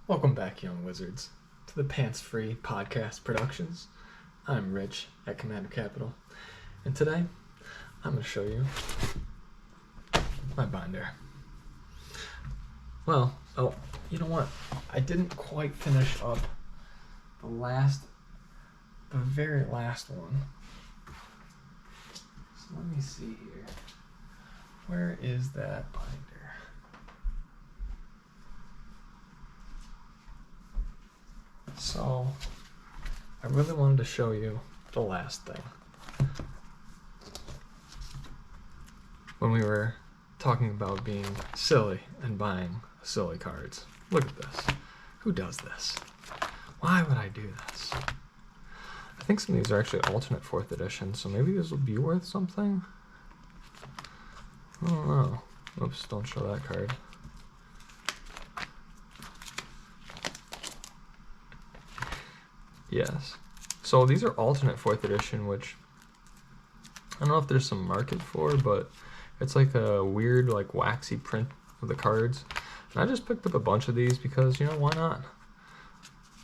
Welcome back, young wizards, to the Pants Free Podcast Productions. I'm Rich at Commander Capital, and today I'm going to show you my binder. Well, you know what? I didn't quite finish up the very last one. So let me see here. Where is that binder? So, I really wanted to show you the last thing. When we were talking about being silly and buying silly cards. Look at this. Who does this? Why would I do this? I think some of these are actually alternate 4th edition, so maybe these will be worth something? I don't know. Oops, don't show that card. Yes. So these are alternate 4th edition, which I don't know if there's some market for, but it's like a weird, like waxy print of the cards. And I just picked up a bunch of these because, you know, why not?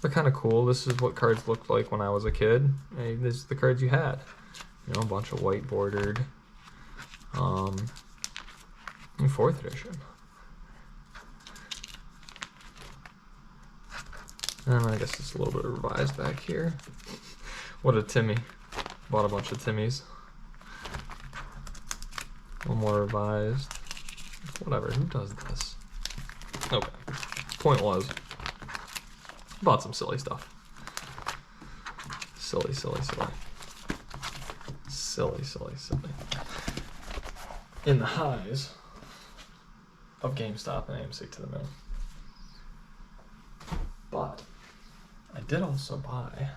They're kind of cool. This is what cards looked like when I was a kid. Hey, this is the cards you had. You know, a bunch of white bordered. In 4th edition. And I guess it's a little bit revised back here. What a Timmy. Bought a bunch of Timmys. One more revised. Whatever, who does this? Okay. Point was, bought some silly stuff. Silly. In the highs of GameStop and AMC to the moon. But I did also buy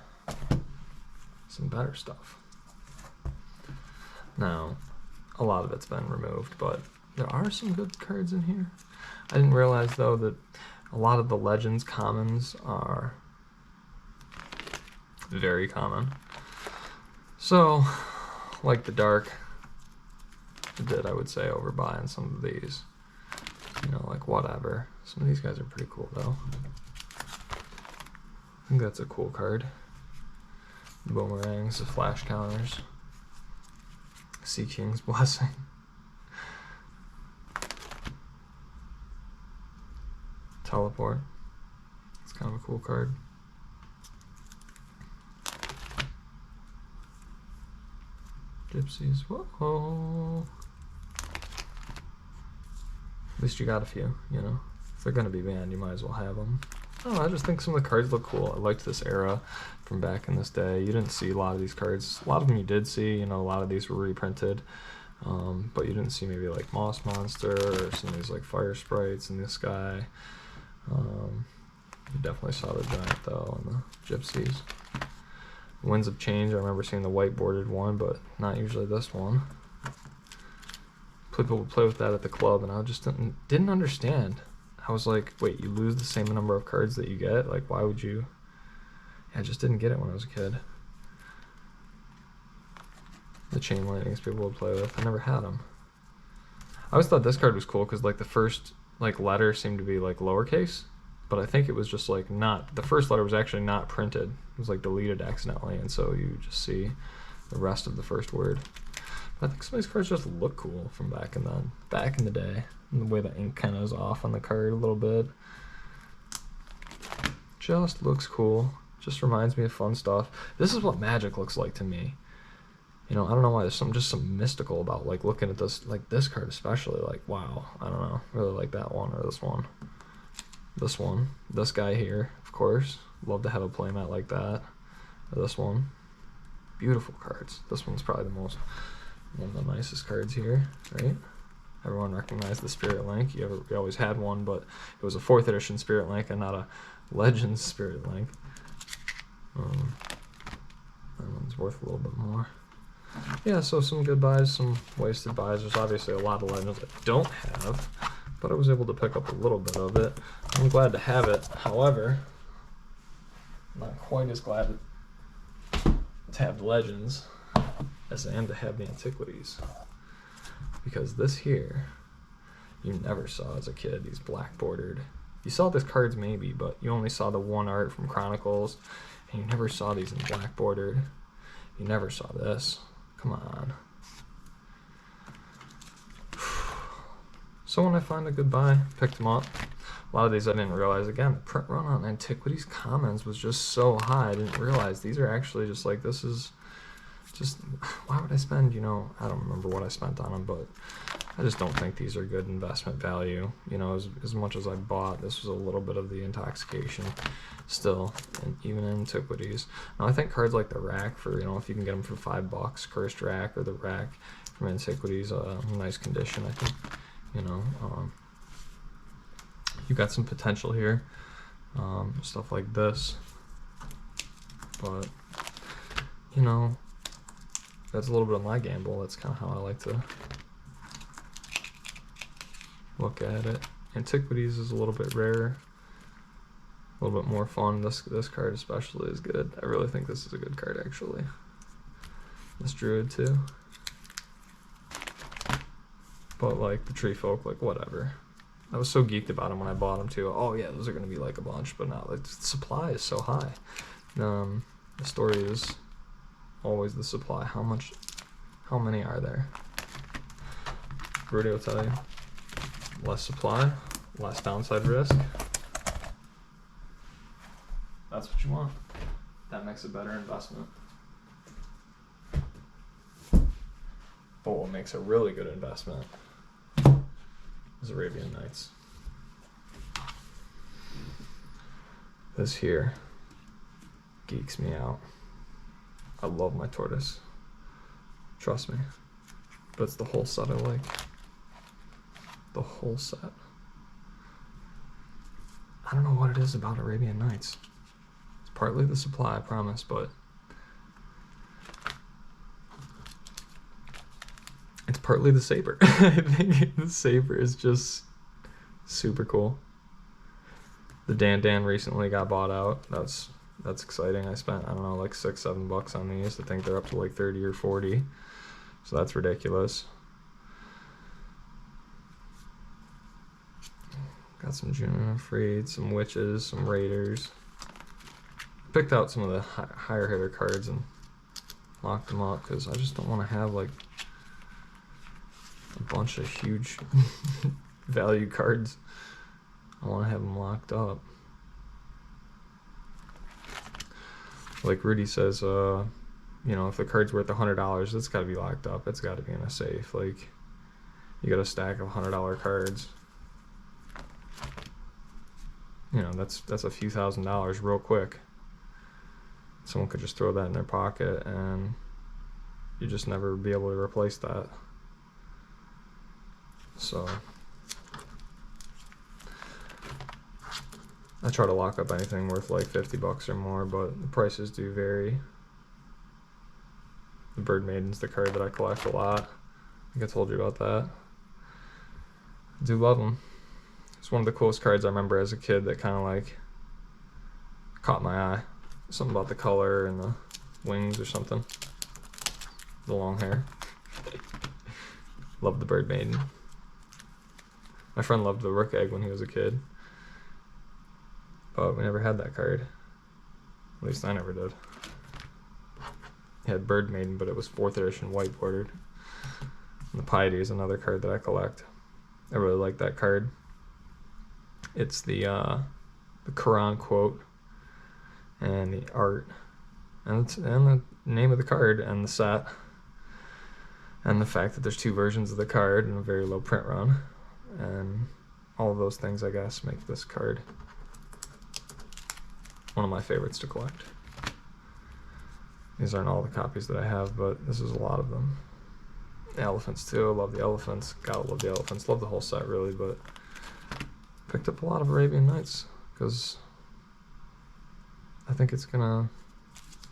some better stuff. Now, a lot of it's been removed, but there are some good cards in here. I didn't realize, though, that a lot of the Legends commons are very common. So, like the Dark, I would say, over buying some of these. You know, like whatever. Some of these guys are pretty cool, though. I think that's a cool card. Boomerangs, the flash counters. Sea King's Blessing. Teleport. It's kind of a cool card. Gypsies. Whoa. At least you got a few, you know. If they're going to be banned, you might as well have them. Oh, I just think some of the cards look cool. I liked this era from back in this day. You didn't see a lot of these cards. A lot of them you did see. You know, a lot of these were reprinted. But you didn't see maybe like Moss Monster or some of these like Fire Sprites in this guy. You definitely saw the Giant, though, and the Gypsies. Winds of Change, I remember seeing the white bordered one, but not usually this one. People would play with that at the club, and I just didn't understand. I was like, wait, you lose the same number of cards that you get? Like, why would you? Yeah, I just didn't get it when I was a kid. The Chain Lightnings people would play with. I never had them. I always thought this card was cool because, like, the first, like, letter seemed to be, like, lowercase. But I think it was just, like, not... The first letter was actually not printed. It was, like, deleted accidentally. And so you just see the rest of the first word. But I think some of these cards just look cool from back in the day. And the way the ink kind of is off on the card a little bit. Just looks cool. Just reminds me of fun stuff. This is what Magic looks like to me. You know, I don't know why there's some mystical about, like, looking at this, like, this card especially. Like, wow, I don't know. Really like that one or this one. This one. This guy here, of course. Love to have a playmat like that. Or this one. Beautiful cards. This one's probably one of the nicest cards here, right? Everyone recognized the Spirit Link. You always had one, but it was a 4th edition Spirit Link and not a Legends Spirit Link. That one's worth a little bit more. Yeah, so some good buys, some wasted buys. There's obviously a lot of Legends I don't have, but I was able to pick up a little bit of it. I'm glad to have it. However, I'm not quite as glad to have the Legends as I am to have the Antiquities. Because this here, you never saw as a kid, these black bordered You saw the cards maybe, but you only saw the one art from Chronicles, and you never saw these in black bordered. You never saw this. Come on. So when I find a good buy, picked them up. A lot of these I didn't realize. Again, the print run on Antiquities Commons was just so high. I didn't realize these are actually just like, this is just, why would I spend, you know, I don't remember what I spent on them, but I just don't think these are good investment value. You know, as much as I bought, this was a little bit of the intoxication still, and even in Antiquities. Now I think cards like the rack for, you know, if you can get them for $5, Cursed Rack or the rack from Antiquities, nice condition. I think, you know, you got some potential here, stuff like this, but you know, that's a little bit of my gamble. That's kind of how I like to look at it. Antiquities is a little bit rarer, a little bit more fun. This card especially is good. I really think this is a good card actually. This Druid too, but like the Tree Folk, like whatever. I was so geeked about them when I bought them too. Oh yeah, those are gonna be like a bunch, but now like the supply is so high. The story is always the supply. How many are there? Rudy will tell you. Less supply, less downside risk. That's what you want. That makes a better investment. But what makes a really good investment is Arabian Nights. This here geeks me out. I love my tortoise. Trust me. But it's the whole set I like. The whole set. I don't know what it is about Arabian Nights. It's partly the supply, I promise, but it's partly the saber. I think the saber is just super cool. The Dan recently got bought out. That's exciting. I spent, I don't know, like $6-7 on these. I think they're up to like 30 or 40. So that's ridiculous. Got some June Freed, some Witches, some Raiders. Picked out some of the higher hitter cards and locked them up because I just don't want to have like a bunch of huge value cards. I want to have them locked up. Like Rudy says, you know, if the card's worth $100, it's got to be locked up. It's got to be in a safe. Like, you got a stack of $100 cards. You know, that's a few $1,000s real quick. Someone could just throw that in their pocket and you just never be able to replace that. So I try to lock up anything worth like $50 or more, but the prices do vary. The Bird Maiden's the card that I collect a lot. I think I told you about that. I do love them. It's one of the coolest cards I remember as a kid that kind of like caught my eye. Something about the color and the wings or something. The long hair. Love the Bird Maiden. My friend loved the Rook Egg when he was a kid. But we never had that card. At least I never did. It had Bird Maiden, but it was 4th edition white bordered. And the Piety is another card that I collect. I really like that card. It's the Quran quote and the art and the name of the card and the set and the fact that there's 2 versions of the card and a very low print run and all of those things, I guess, make this card one of my favorites to collect. These aren't all the copies that I have, but this is a lot of them. The elephants too. I love the elephants. Gotta love the elephants. Love the whole set really, but picked up a lot of Arabian Nights because I think it's gonna,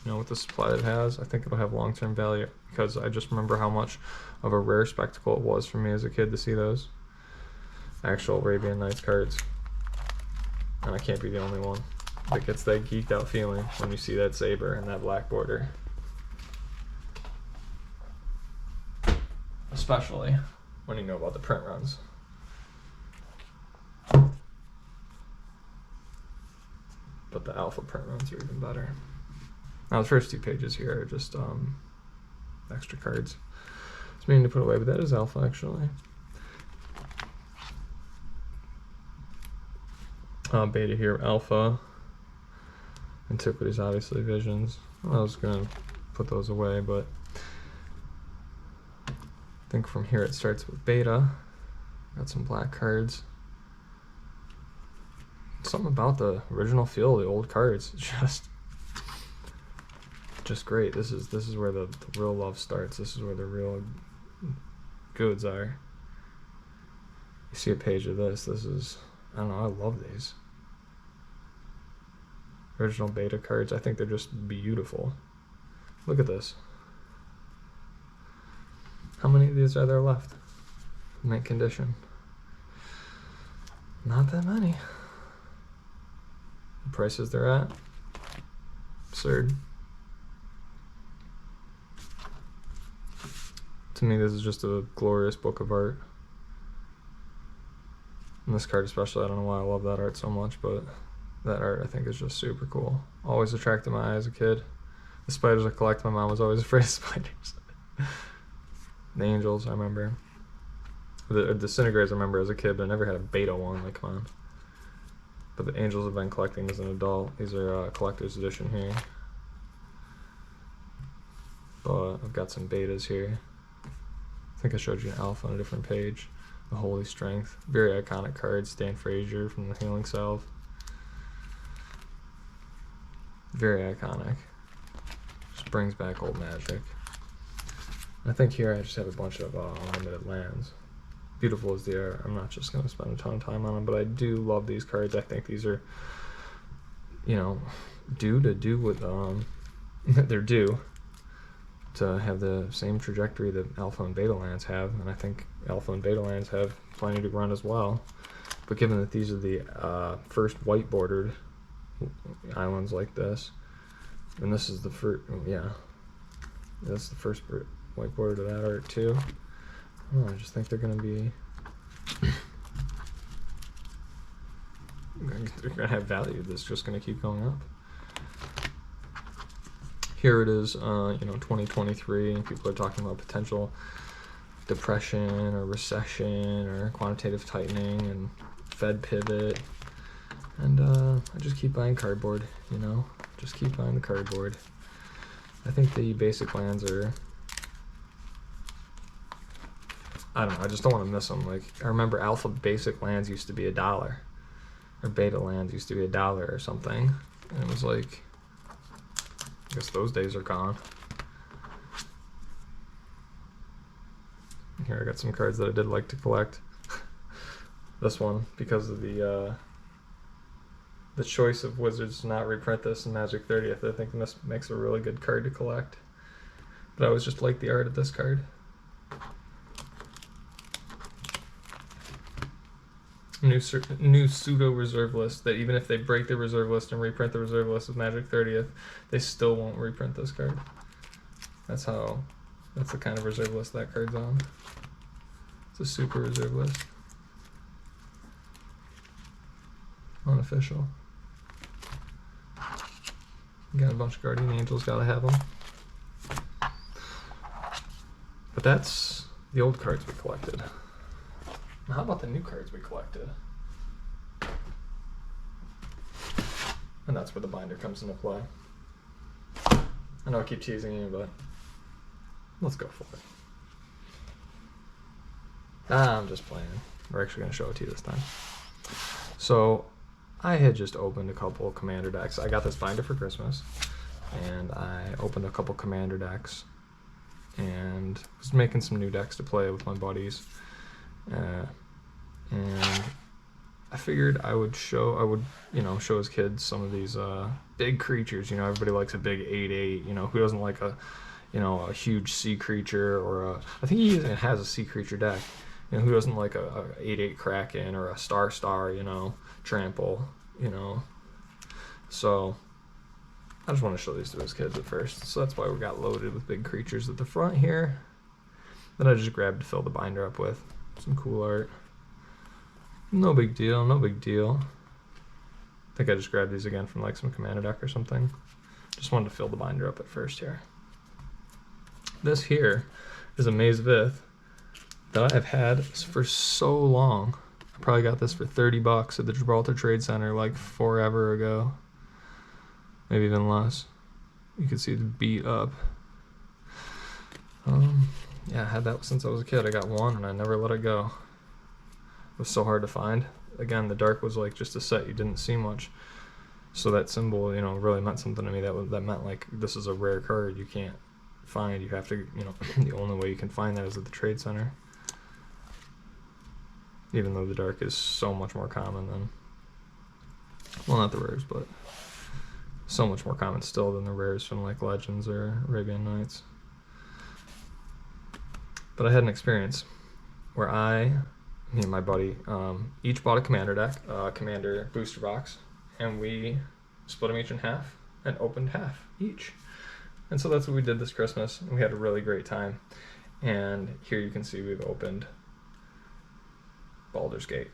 you know, with the supply it has, I think it'll have long-term value because I just remember how much of a rare spectacle it was for me as a kid to see those actual Arabian Nights cards. And I can't be the only one that gets that geeked out feeling when you see that saber and that black border. Especially when you know about the print runs. but the alpha print runs are even better. Now the first 2 pages here are just extra cards. It's meaning to put away, but that is alpha actually. Beta here, alpha. Antiquities, obviously, visions. I was gonna put those away, but I think from here it starts with beta. Got some black cards. Something about the original feel of the old cards, just great. This is where the real love starts. This is where the real goods are. You see a page of this. This is, I don't know, I love these. Original beta cards, I think they're just beautiful. Look at this. How many of these are there left? Mint condition. Not that many. The prices they're at, absurd. To me, this is just a glorious book of art. And this card especially, I don't know why I love that art so much, but that art I think is just super cool. Always attracted my eye as a kid. The spiders I collect, my mom was always afraid of spiders. The angels, I remember. The disintegrators I remember as a kid, but I never had a beta one, like, come on. But the angels I've been collecting as an adult. These are collector's edition here. But I've got some betas here. I think I showed you an alpha on a different page. The Holy Strength. Very iconic card. Stan Frazier from the Healing Salve. Very iconic. Just brings back old magic. I think here I just have a bunch of unlimited lands. Beautiful as they are, I'm not just going to spend a ton of time on them, but I do love these cards. I think these are, you know, due to do with, they're due to have the same trajectory that alpha and beta lands have, and I think alpha and beta lands have plenty to run as well. But given that these are the first white bordered islands like this, and this is the first, yeah, that's the first white border to that art too. I just think they're going to be, they're going to have value that's just going to keep going up. Here it is, you know, 2023, and people are talking about potential depression or recession or quantitative tightening and Fed pivot. And I just keep buying cardboard, you know, just keep buying the cardboard. I think the basic lands are, I don't know, I just don't want to miss them. Like, I remember alpha basic lands used to be $1, or beta lands used to be $1 or something, and it was like, I guess those days are gone. Here I got some cards that I did like to collect. This one, because of the choice of Wizards to not reprint this in Magic 30th, I think this makes a really good card to collect. But I always just like the art of this card. New pseudo reserve list that even if they break the reserve list and reprint the reserve list of Magic 30th, they still won't reprint this card. That's the kind of reserve list that card's on. It's a super reserve list. Unofficial. Got a bunch of Guardian Angels, gotta have them. But that's the old cards we collected. How about the new cards we collected? And that's where the binder comes into play. I know I keep teasing you, but let's go for it. I'm just playing. We're actually going to show it to you this time. So, I had just opened a couple of Commander decks. I got this binder for Christmas, and I opened a couple Commander decks, and was making some new decks to play with my buddies. And I figured I would show his kids some of these big creatures. You know, everybody likes a big 8/8. You know, who doesn't like a huge sea creature, or I think he even has a sea creature deck. You know, who doesn't like a 8/8 Kraken or a Star, you know, trample, you know. So I just want to show these to his kids at first. So that's why we got loaded with big creatures at the front here. Then I just grabbed to fill the binder up with some cool art. No big deal, no big deal. I think I just grabbed these again from like some Commander deck or something. Just wanted to fill the binder up at first here. This here is a Maze Vith that I've had for so long. I probably got this for $30 at the Gibraltar Trade Center like forever ago. Maybe even less. You can see it's beat up. Yeah, I had that since I was a kid. I got one and I never let it go. It was so hard to find. Again, the dark was like just a set you didn't see much. So that symbol, you know, really meant something to me. That meant like this is a rare card you can't find. You have to, you know, the only way you can find that is at the Trade Center. Even though the dark is so much more common than, well, not the rares, but so much more common still than the rares from like Legends or Arabian Nights. But I had an experience where me and my buddy, each bought a Commander deck, Commander booster box, and we split them each in half and opened half each. And so that's what we did this Christmas. We had a really great time. And here you can see we've opened Baldur's Gate.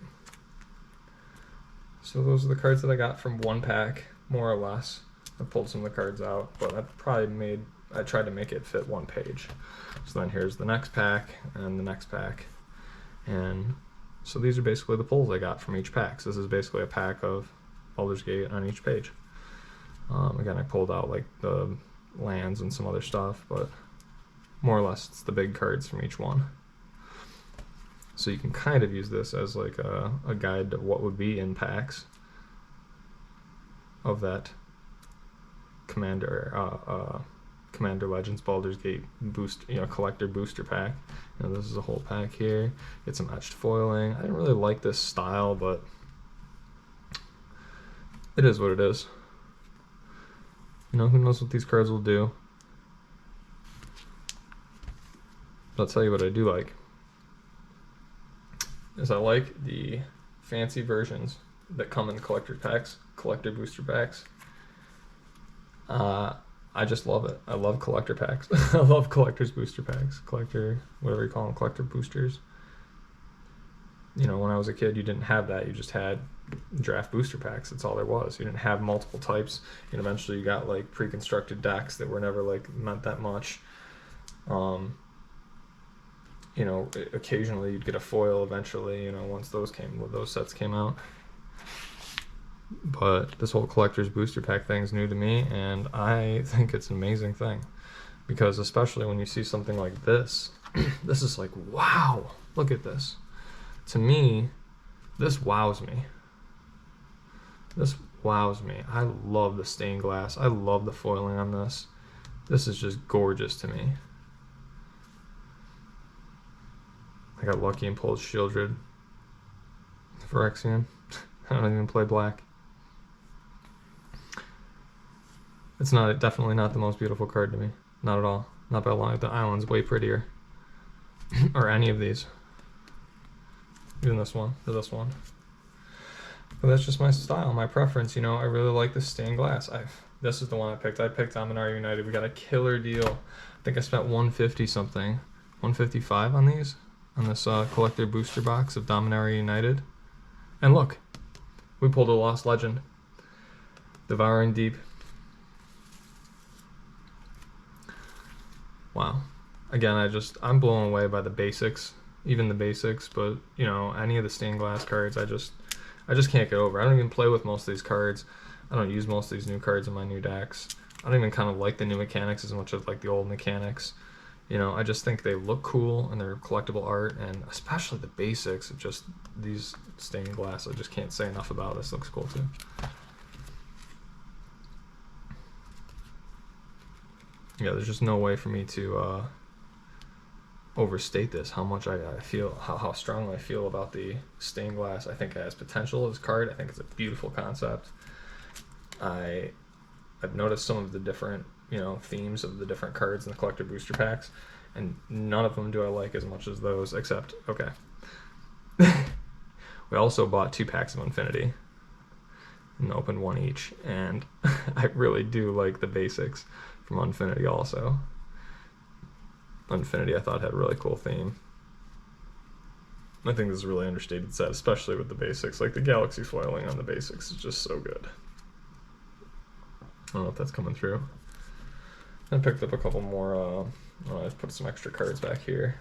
So those are the cards that I got from one pack, more or less. I pulled some of the cards out, but I tried to make it fit one page. So then here's the next pack and the next pack. And so these are basically the pulls I got from each pack. So this is basically a pack of Baldur's Gate on each page. Again, I pulled out like the lands and some other stuff, but more or less it's the big cards from each one. So you can kind of use this as like a guide to what would be in packs of that Commander Legends Baldur's Gate collector booster pack. You know, this is a whole pack here. Get some etched foiling. I didn't really like this style, but it is what it is. You know, who knows what these cards will do. But I'll tell you what I do like. Is I like the fancy versions that come in collector packs, collector booster packs. I just love it. I love collector packs. I love collector's booster packs. Collector, whatever you call them, collector boosters. You know, when I was a kid, you didn't have that. You just had draft booster packs. That's all there was. You didn't have multiple types. And eventually you got like pre-constructed decks that were never like meant that much. You know, occasionally you'd get a foil eventually, you know, once those sets came out. But this whole collector's booster pack thing is new to me, and I think it's an amazing thing. Because especially when you see something like this, this is like, wow, look at this. To me, this wows me. This wows me. I love the stained glass. I love the foiling on this. This is just gorgeous to me. I got lucky and pulled Shieldred for Phyrexian. I don't even play black. It's definitely not the most beautiful card to me. Not at all. Not by a long. The island's way prettier. Or any of these. Even this one, or this one. But that's just my style, my preference, you know. I really like the stained glass. This is the one I picked. I picked Dominaria United. We got a killer deal. I think I spent $150 something. $155 on these. On this collector booster box of Dominaria United. And look, we pulled a Lost Legend. Devouring Deep. Wow. Again, I'm blown away by the basics, even the basics, but you know, any of the stained glass cards, I just can't get over. I don't even play with most of these cards. I don't use most of these new cards in my new decks. I don't even kind of like the new mechanics as much as like the old mechanics. You know, I just think they look cool and they're collectible art, and especially the basics of just these stained glass. I just can't say enough about. This looks cool too. Yeah, there's just no way for me to overstate this, how much I feel, how strongly I feel about the stained glass. I think it has potential as a card. I think it's a beautiful concept. I've noticed some of the different, you know, themes of the different cards in the collector booster packs, and none of them do I like as much as those, except, okay. We also bought 2 packs of Infinity and opened one each, and I really do like the basics from Infinity also. Infinity I thought had a really cool theme. I think this is a really understated set, especially with the basics. Like the Galaxy foiling on the basics is just so good. I don't know if that's coming through. I picked up a couple more. I've put some extra cards back here.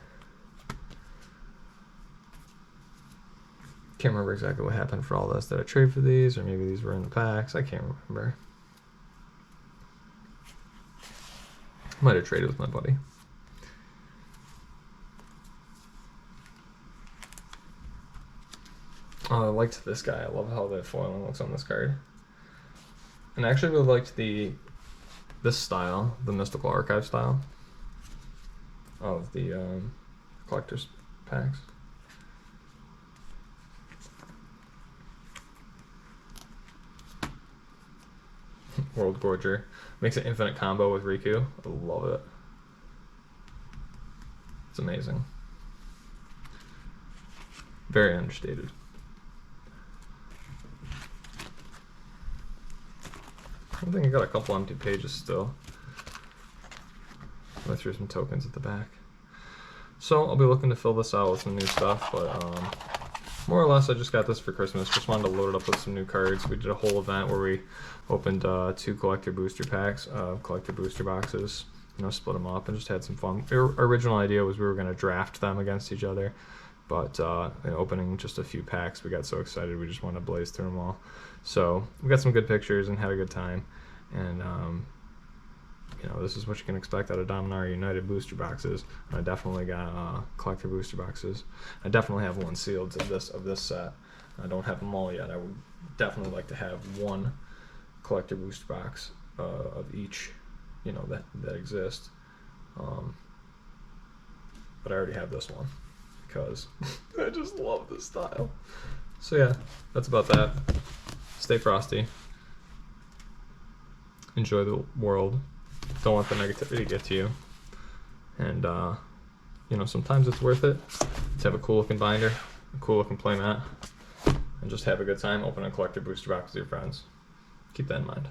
Can't remember exactly what happened for all this. Did I trade for these, or maybe these were in the packs? I can't remember. Might have traded with my buddy. Oh, I liked this guy. I love how the foiling looks on this card. And I actually really liked this style, the Mystical Archive style of the collector's packs. World Gorger. Makes an infinite combo with Riku. I love it. It's amazing. Very understated. I think I got a couple empty pages still. I threw some tokens at the back. So I'll be looking to fill this out with some new stuff, but more or less I just got this for Christmas. Just wanted to load it up with some new cards. We did a whole event where we opened 2 collector booster packs, collector booster boxes, you know, split them up and just had some fun. Our original idea was we were going to draft them against each other, but opening just a few packs, we got so excited we just wanted to blaze through them all. So we got some good pictures and had a good time, and you know, this is what you can expect out of Dominaria United booster boxes. And I definitely got collector booster boxes. I definitely have one sealed of this set. I don't have them all yet. I would definitely like to have one collector booster box of each, you know, that exist. But I already have this one because I just love this style. So yeah, that's about that. Stay frosty. Enjoy the world. Don't let the negativity get to you. And, you know, sometimes it's worth it to have a cool looking binder, a cool looking playmat, and just have a good time opening a collector booster box with your friends. Keep that in mind.